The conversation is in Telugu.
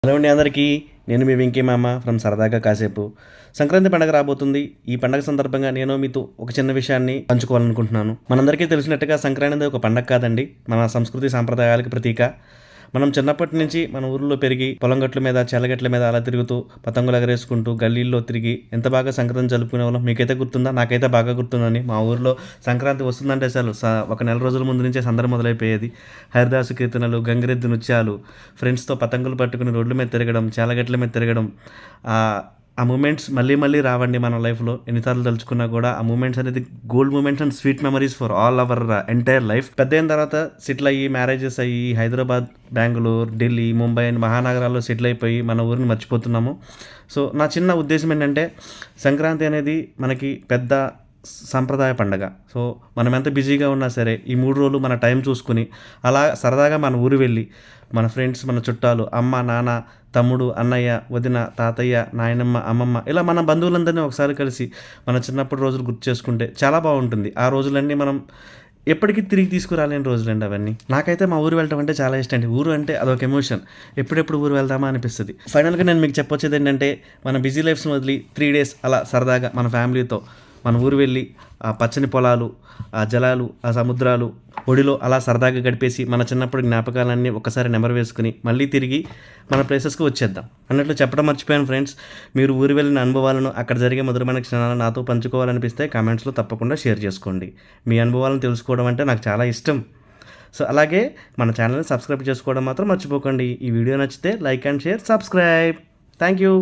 హలో అండి అందరికీ. నేను మీ వెంకీ మామ ఫ్రమ్ సరదాగా కాసేపు. సంక్రాంతి పండుగ రాబోతుంది. ఈ పండుగ సందర్భంగా నేను మీతో ఒక చిన్న విషయాన్ని పంచుకోవాలనుకుంటున్నాను. మనందరికీ తెలిసినట్టుగా సంక్రాంతి అనేది ఒక పండగ కాదండి, మన సంస్కృతి సాంప్రదాయాలకు ప్రతీక. మనం చిన్నప్పటి నుంచి మన ఊర్లో పెరిగి పొలం గట్ల మీద చెలగట్ల మీద అలా తిరుగుతూ పతంగులు ఎగరేసుకుంటూ గల్లీల్లో తిరిగి ఎంత బాగా సంక్రాంతి జరుపుకునే వాళ్ళం. మీకైతే గుర్తుందా? నాకైతే బాగా గుర్తుందని. మా ఊర్లో సంక్రాంతి వస్తుందంటే చాలు ఒక నెల రోజుల ముందు నుంచే సందడి మొదలైపోయేది. హరిదాసు కీర్తనలు, గంగిరెద్దు నృత్యాలు, ఫ్రెండ్స్తో పతంగులు పట్టుకుని రోడ్ల మీద తిరగడం, చాలగట్ల మీద తిరగడం. ఆ మూమెంట్స్ మళ్ళీ మళ్ళీ రావండి మన లైఫ్లో. ఎన్నిసార్లు తలుచుకున్నా కూడా ఆ మూమెంట్స్ అనేది gold moments and sweet memories for all our entire life. పెద్ద అయిన తర్వాత సెటిల్ అయ్యి మ్యారేజెస్ అయ్యి హైదరాబాద్, బెంగళూరు, ఢిల్లీ, ముంబై అని మహానగరాల్లో సెటిల్ అయిపోయి మన ఊరిని మర్చిపోతున్నాము. సో నా చిన్న ఉద్దేశం ఏంటంటే, సంక్రాంతి అనేది మనకి పెద్ద సంప్రదాయ పండగ. సో మనం ఎంత బిజీగా ఉన్నా సరే ఈ 3 రోజులు మన టైం చూసుకుని అలా సరదాగా మన ఊరు వెళ్ళి మన ఫ్రెండ్స్, మన చుట్టాలు, అమ్మ, నాన్న, తమ్ముడు, అన్నయ్య, వదిన, తాతయ్య, నాయనమ్మ, అమ్మమ్మ ఇలా మన బంధువులందరినీ ఒకసారి కలిసి మన చిన్నప్పటి రోజులు గుర్తు చేసుకుంటే చాలా బాగుంటుంది. ఆ రోజులన్నీ మనం ఎప్పటికీ తిరిగి తీసుకురాలేని రోజులండి అవన్నీ. నాకైతే మా ఊరు వెళ్ళటం అంటే చాలా ఇష్టం అండి. ఊరు అంటే అదొక ఎమోషన్. ఎప్పుడెప్పుడు ఊరు వెళ్దామా అనిపిస్తుంది. ఫైనల్గా నేను మీకు చెప్పొచ్చేది ఏంటంటే, మన బిజీ లైఫ్స్ని వదిలి 3 డేస్ అలా సరదాగా మన ఫ్యామిలీతో మన ఊరు వెళ్ళి ఆ పచ్చని పొలాలు, ఆ జలాలు, ఆ సముద్రాలు ఒడిలో అలా సరదాగా గడిపేసి మన చిన్నప్పటి జ్ఞాపకాలన్నీ ఒక్కసారి నెమరు వేసుకుని మళ్ళీ తిరిగి మన ప్లేసెస్కి వచ్చేద్దాం. అన్నట్లు చెప్పడం మర్చిపోయాను ఫ్రెండ్స్. మీరు ఊరు వెళ్ళిన అనుభవాలను, అక్కడ జరిగే మధురమైన క్షణాలను నాతో పంచుకోవాలనిపిస్తే కామెంట్స్లో తప్పకుండా షేర్ చేసుకోండి. మీ అనుభవాలను తెలుసుకోవడం అంటే నాకు చాలా ఇష్టం. సో అలాగే మన ఛానల్ని సబ్స్క్రైబ్ చేసుకోవడం మాత్రం మర్చిపోకండి. ఈ వీడియో నచ్చితే like and share, subscribe. Thank you.